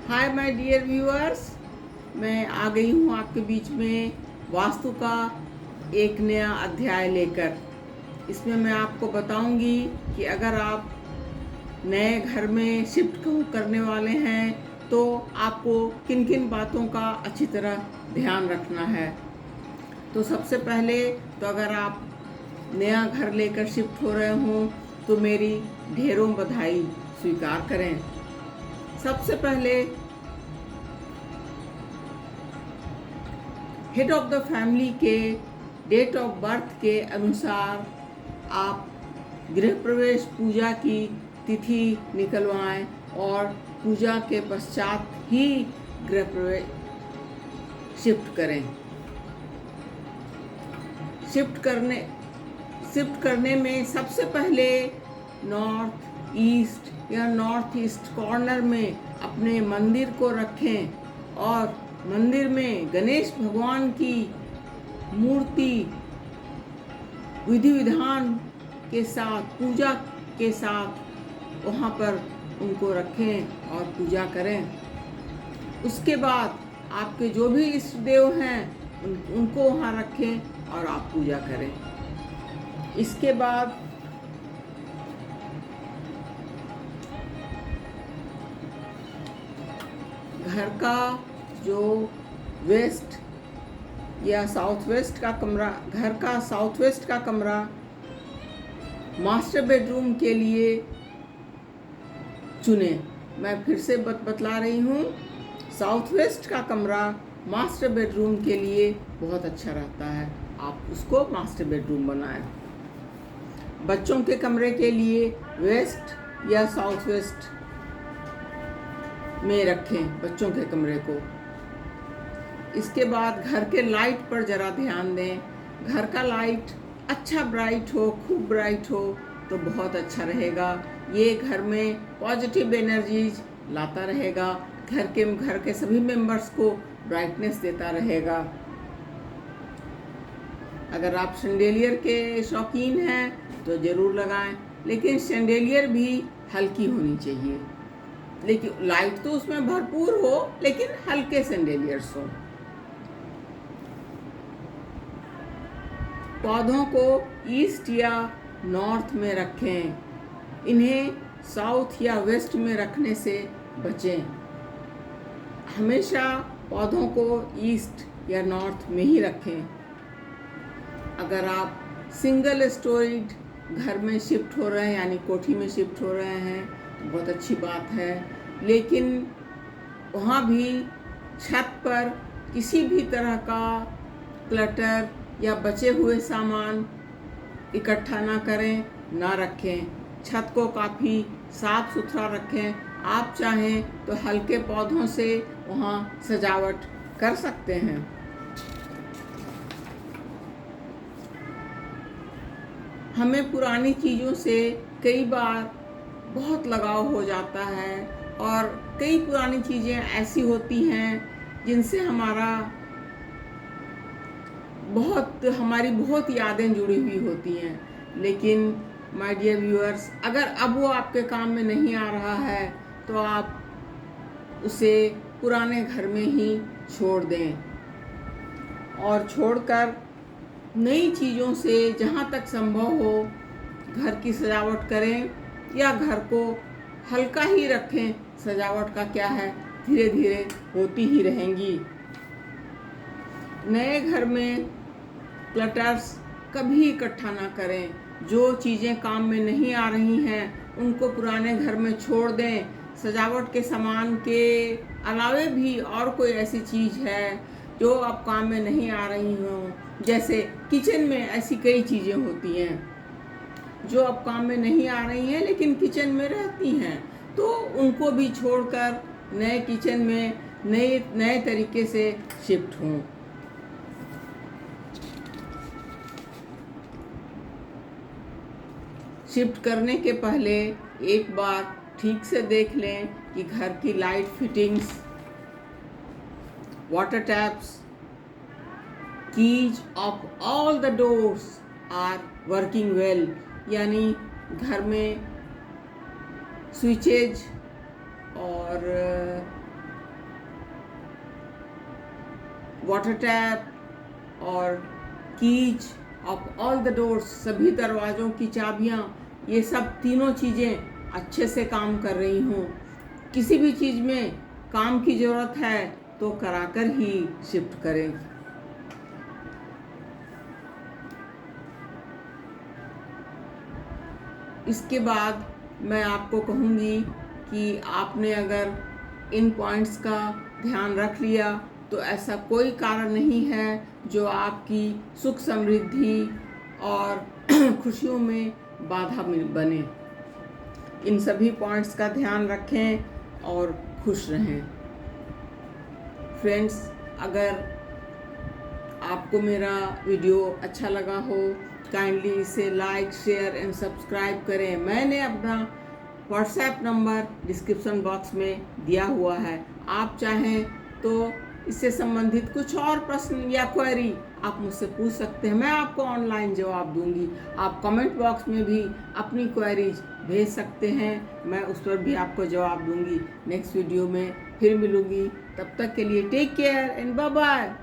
Hi my dear viewers, मैं आ गई हूँ आपके बीच में वास्तु का एक नया अध्याय लेकर। इसमें मैं आपको बताऊंगी कि अगर आप नए घर में शिफ्ट करने वाले हैं तो आपको किन किन बातों का अच्छी तरह ध्यान रखना है। तो सबसे पहले तो अगर आप नया घर लेकर शिफ्ट हो रहे हों तो मेरी ढेरों बधाई स्वीकार करें। सबसे पहले हेड ऑफ द फैमिली के डेट ऑफ बर्थ के अनुसार आप गृह प्रवेश पूजा की तिथि निकलवाएं और पूजा के पश्चात ही गृह प्रवेश शिफ्ट करें। शिफ्ट करने में सबसे पहले नॉर्थ ईस्ट या नॉर्थ ईस्ट कॉर्नर में अपने मंदिर को रखें और मंदिर में गणेश भगवान की मूर्ति विधि विधान के साथ पूजा के साथ वहाँ पर उनको रखें और पूजा करें। उसके बाद आपके जो भी इष्ट देव हैं उनको वहाँ रखें और आप पूजा करें। इसके बाद घर का जो वेस्ट या साउथ वेस्ट का कमरा, घर का साउथ वेस्ट का कमरा मास्टर बेडरूम के लिए चुने। मैं फिर से बतला रही हूँ, साउथ वेस्ट का कमरा मास्टर बेडरूम के लिए बहुत अच्छा रहता है, आप उसको मास्टर बेडरूम बनाएं। बच्चों के कमरे के लिए वेस्ट या साउथ वेस्ट में रखें बच्चों के कमरे को। इसके बाद घर के लाइट पर ज़रा ध्यान दें। घर का लाइट अच्छा ब्राइट हो, खूब ब्राइट हो तो बहुत अच्छा रहेगा। ये घर में पॉजिटिव एनर्जीज लाता रहेगा, घर के सभी मेंबर्स को ब्राइटनेस देता रहेगा। अगर आप शैंडेलियर के शौकीन हैं तो ज़रूर लगाएं, लेकिन शैंडेलियर भी हल्की होनी चाहिए, लेकिन लाइट तो उसमें भरपूर हो, लेकिन हल्के शैंडेलियर्स हो। पौधों को ईस्ट या नॉर्थ में रखें, इन्हें साउथ या वेस्ट में रखने से बचें। हमेशा पौधों को ईस्ट या नॉर्थ में ही रखें। अगर आप सिंगल स्टोरीड घर में शिफ्ट हो रहे हैं यानी कोठी में शिफ्ट हो रहे हैं तो बहुत अच्छी बात है, लेकिन वहाँ भी छत पर किसी भी तरह का क्लटर या बचे हुए सामान इकट्ठा ना करें, ना रखें। छत को काफ़ी साफ सुथरा रखें। आप चाहें तो हल्के पौधों से वहाँ सजावट कर सकते हैं। हमें पुरानी चीज़ों से कई बार बहुत लगाव हो जाता है और कई पुरानी चीज़ें ऐसी होती हैं जिनसे हमारी बहुत यादें जुड़ी हुई होती हैं। लेकिन माय डियर व्यूअर्स, अगर अब वो आपके काम में नहीं आ रहा है तो आप उसे पुराने घर में ही छोड़ दें और छोड़कर नई चीज़ों से जहाँ तक संभव हो घर की सजावट करें या घर को हल्का ही रखें। सजावट का क्या है, धीरे धीरे होती ही रहेंगी। नए घर में क्लटर्स कभी इकट्ठा ना करें। जो चीज़ें काम में नहीं आ रही हैं उनको पुराने घर में छोड़ दें। सजावट के सामान के अलावे भी और कोई ऐसी चीज़ है जो अब काम में नहीं आ रही हों, जैसे किचन में ऐसी कई चीज़ें होती हैं जो अब काम में नहीं आ रही हैं लेकिन किचन में रहती हैं, तो उनको भी छोड़कर नए किचन में नए तरीके से शिफ्ट हों। शिफ्ट करने के पहले एक बार ठीक से देख लें कि घर की light fittings, water taps, keys of all the doors are working well, यानी घर में स्विचेज और वाटर टैप और keys of all the doors, सभी दरवाज़ों की चाबियाँ, ये सब तीनों चीज़ें अच्छे से काम कर रही हूँ। किसी भी चीज़ में काम की ज़रूरत है तो कराकर ही शिफ्ट करें। इसके बाद मैं आपको कहूँगी कि आपने अगर इन पॉइंट्स का ध्यान रख लिया तो ऐसा कोई कारण नहीं है जो आपकी सुख समृद्धि और खुशियों में बाधा बने। इन सभी पॉइंट्स का ध्यान रखें और खुश रहें। फ्रेंड्स, अगर आपको मेरा वीडियो अच्छा लगा हो, काइंडली इसे लाइक, शेयर एंड सब्सक्राइब करें। मैंने अपना व्हाट्सएप नंबर डिस्क्रिप्शन बॉक्स में दिया हुआ है। आप चाहें तो इससे संबंधित कुछ और प्रश्न या क्वेरी आप मुझसे पूछ सकते हैं, मैं आपको ऑनलाइन जवाब दूंगी। आप कमेंट बॉक्स में भी अपनी क्वेरीज भेज सकते हैं, मैं उस पर भी आपको जवाब दूंगी। नेक्स्ट वीडियो में फिर मिलूंगी, तब तक के लिए take care and bye bye.